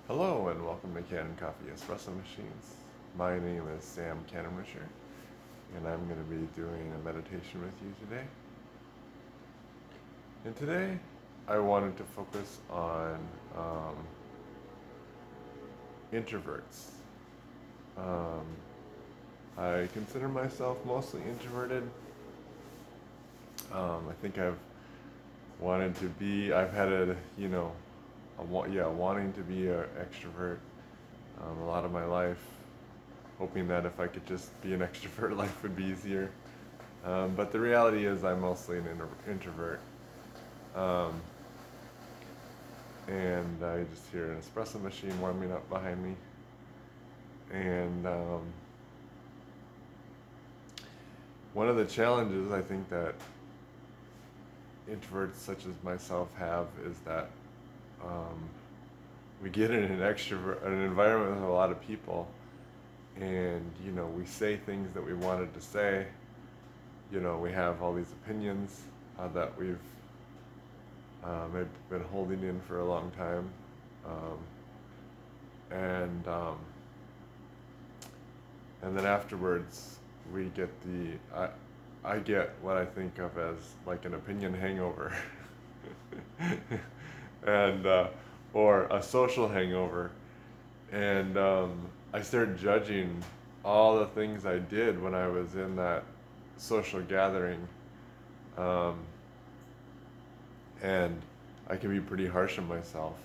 Hello and welcome to Kanen Coffee Espresso Machines. My name is Sam Kanemisher, and I'm going to be doing a meditation with you today. And today, I wanted to focus on introverts. Um, I consider myself mostly introverted. I think I've wanted to be. I've had wanting to be an extrovert a lot of my life, hoping that if I could just be an extrovert, life would be easier. But the reality is, I'm mostly an introvert. Um, and I just hear an espresso machine warming up behind me. And one of the challenges I think that introverts such as myself have is that we get in an environment with a lot of people, and we say things that we wanted to say. We have all these opinions that we've maybe been holding in for a long time, um, and and then afterwards we get I get what I think of as like an opinion hangover, and or a social hangover, and I start judging all the things I did when I was in that social gathering, um, and I can be pretty harsh on myself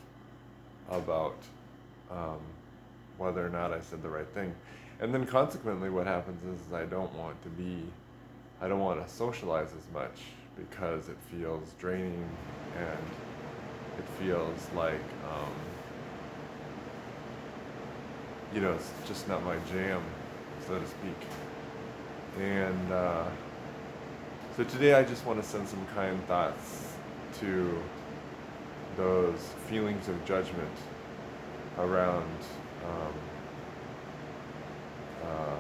about um, whether or not I said the right thing. And then consequently, what happens is I don't want to socialize as much because it feels draining and it feels like, it's just not my jam, so to speak. And so today I just want to send some kind thoughts to those feelings of judgment around um, uh,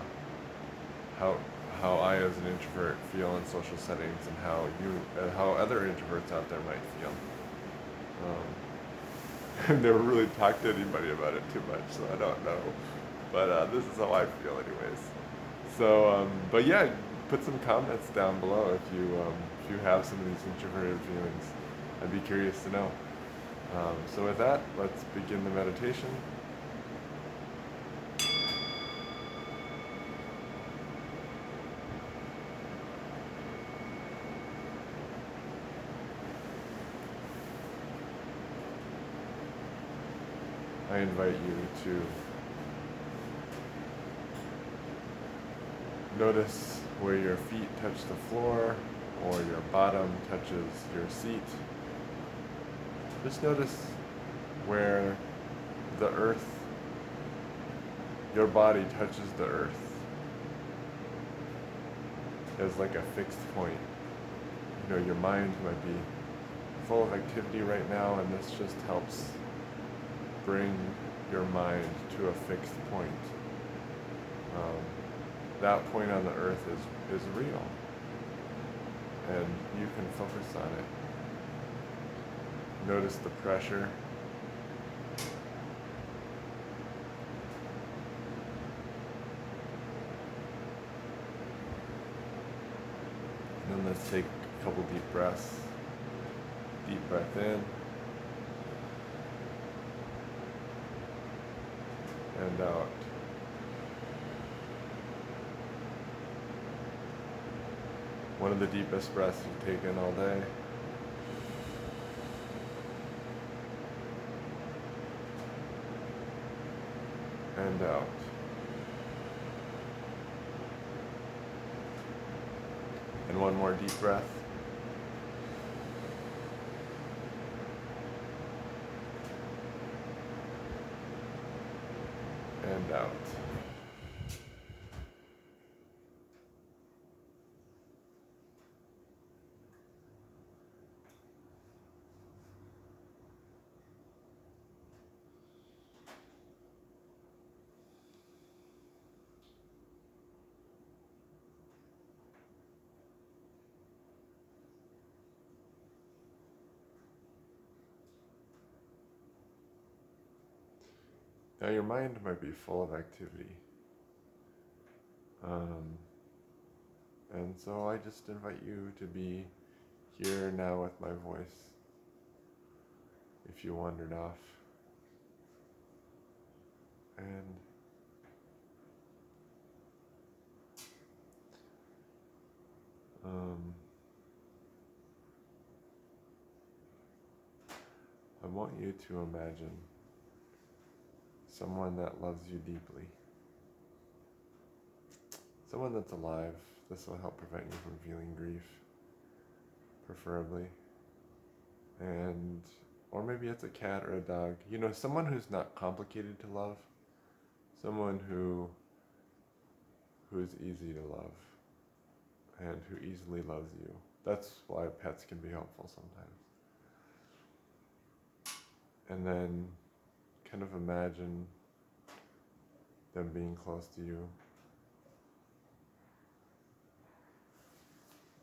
how how I as an introvert feel in social settings and how other introverts out there might feel. I've never really talked to anybody about it too much, so I don't know. But this is how I feel, anyways. So, but yeah, put some comments down below if you have some of these introverted feelings. I'd be curious to know. So with that, let's begin the meditation. I invite you to notice where your feet touch the floor or your bottom touches your seat. Just notice where the earth, your body touches the earth as like a fixed point. Your mind might be full of activity right now, and this just helps bring your mind to a fixed point. That point on the earth is real, and you can focus on it. Notice the pressure. And then let's take a couple deep breaths. Deep breath in and out. One of the deepest breaths you've taken all day. And out. And one more deep breath. And out. Now your mind might be full of activity. And so I just invite you to be here now with my voice. If you wandered off. And I want you to imagine someone that loves you deeply. Someone that's alive. This will help prevent you from feeling grief, preferably. And, or maybe it's a cat or a dog. You know, someone who's not complicated to love. Someone who's easy to love and who easily loves you. That's why pets can be helpful sometimes. And then kind of imagine them being close to you.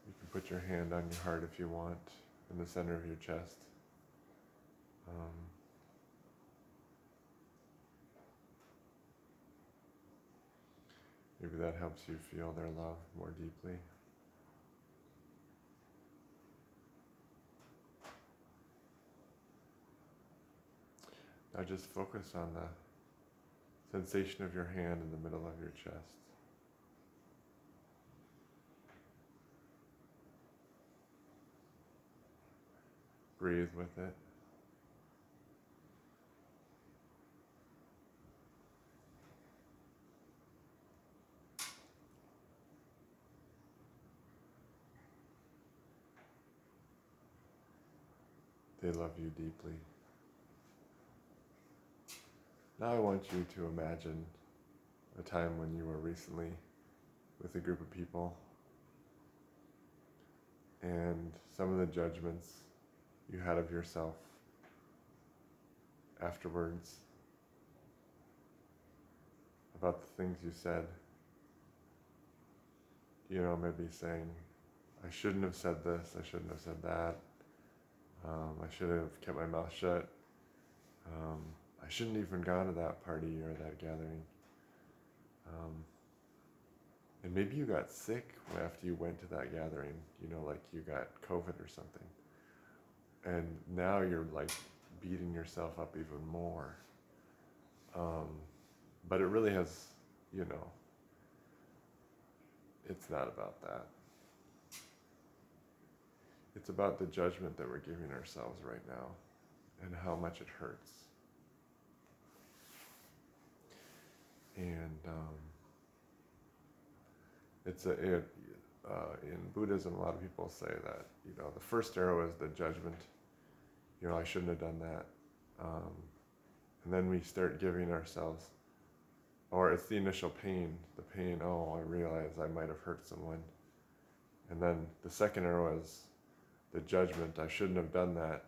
You can put your hand on your heart if you want, in the center of your chest. Maybe that helps you feel their love more deeply. Now just focus on the sensation of your hand in the middle of your chest. Breathe with it. They love you deeply. Now I want you to imagine a time when you were recently with a group of people and some of the judgments you had of yourself afterwards about the things you said. You know, maybe saying, I shouldn't have said this, I shouldn't have said that, I should have kept my mouth shut, I shouldn't even gone to that party or that gathering. And maybe you got sick after you went to that gathering, you know, like you got COVID or something. And now you're like beating yourself up even more. But it really has, you know, it's not about that. It's about the judgment that we're giving ourselves right now and how much it hurts. And in Buddhism, a lot of people say that, you know, the first arrow is the judgment. You know, I shouldn't have done that. And then we start giving ourselves, or it's the initial pain, oh, I realize I might have hurt someone. And then the second arrow is the judgment, I shouldn't have done that.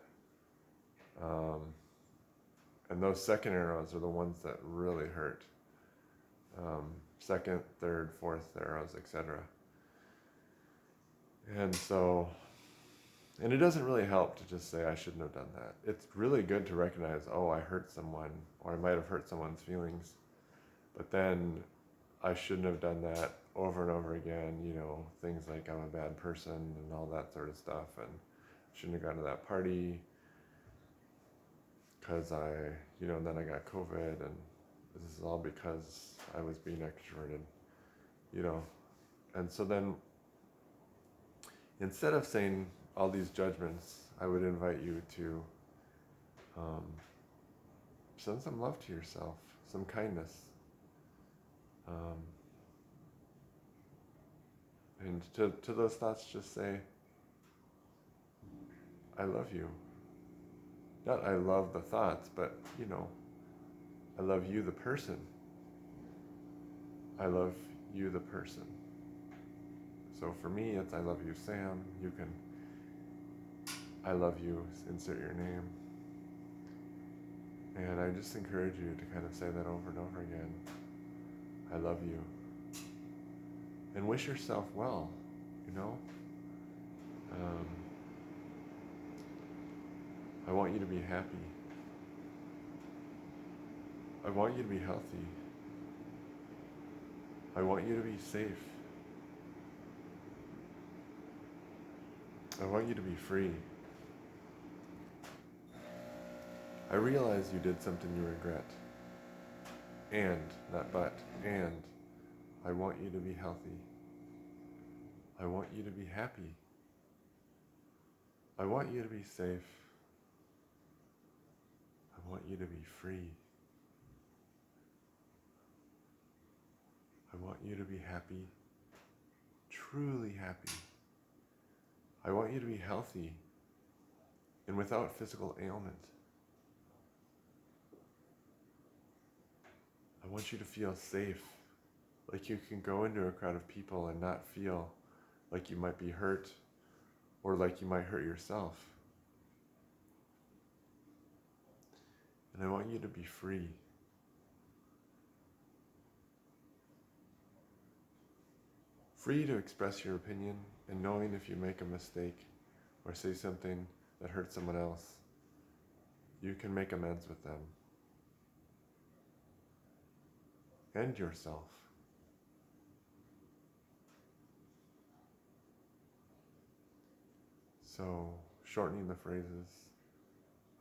And those second arrows are the ones that really hurt. Second, third, fourth arrows, etc. And so, and it doesn't really help to just say, I shouldn't have done that. It's really good to recognize, oh, I hurt someone, or I might have hurt someone's feelings. But then I shouldn't have done that over and over again, you know, things like I'm a bad person and all that sort of stuff, and shouldn't have gone to that party because you know, then I got COVID, and this is all because I was being extroverted, you know. And so then, instead of saying all these judgments, I would invite you to send some love to yourself, some kindness. And to those thoughts, just say, I love you. Not I love the thoughts, but, you know, I love you, the person. I love you, the person. So for me, it's I love you, Sam. You can, I love you, insert your name. And I just encourage you to kind of say that over and over again. I love you. And wish yourself well, you know. I want you to be happy. I want you to be healthy. I want you to be safe. I want you to be free. I realize you did something you regret. And, not but, and I want you to be healthy. I want you to be happy. I want you to be safe. I want you to be free. I want you to be happy, truly happy. I want you to be healthy and without physical ailment. I want you to feel safe, like you can go into a crowd of people and not feel like you might be hurt or like you might hurt yourself. And I want you to be free. Free to express your opinion and knowing if you make a mistake or say something that hurts someone else, you can make amends with them and yourself. So, shortening the phrases,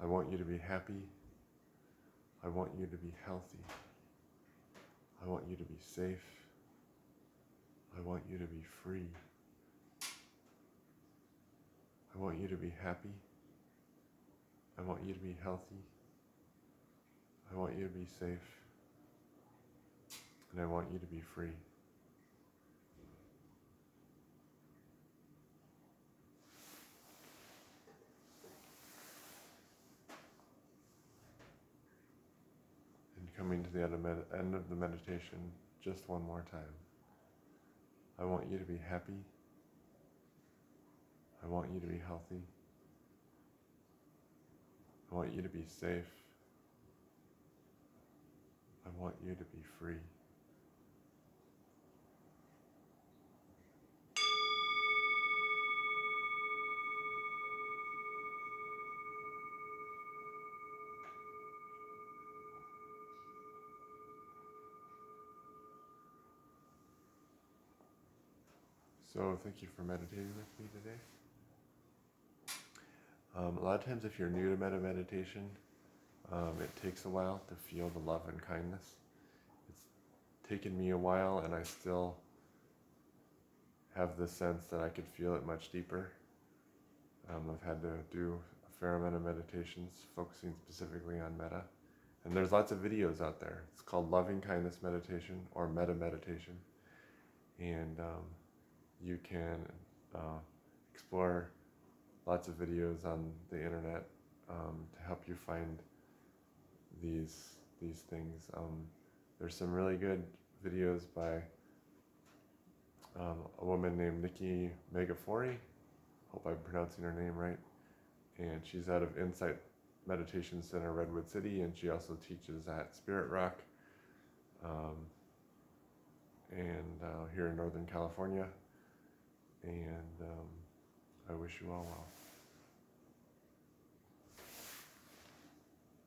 I want you to be happy. I want you to be healthy. I want you to be safe. I want you to be free. I want you to be happy. I want you to be healthy. I want you to be safe. And I want you to be free. And coming to the end of the meditation just one more time. I want you to be happy. I want you to be healthy. I want you to be safe. I want you to be free. So thank you for meditating with me today. A lot of times if you're new to meditation, it takes a while to feel the love and kindness. It's taken me a while and I still have the sense that I could feel it much deeper. I've had to do a fair amount of meditations focusing specifically on metta. And there's lots of videos out there. It's called Loving Kindness Meditation or Metta Meditation. And you can explore lots of videos on the internet to help you find these things. There's some really good videos by a woman named Nikki Megafori. Hope I'm pronouncing her name right. And she's out of Insight Meditation Center, Redwood City, and she also teaches at Spirit Rock and here in Northern California. And I wish you all well.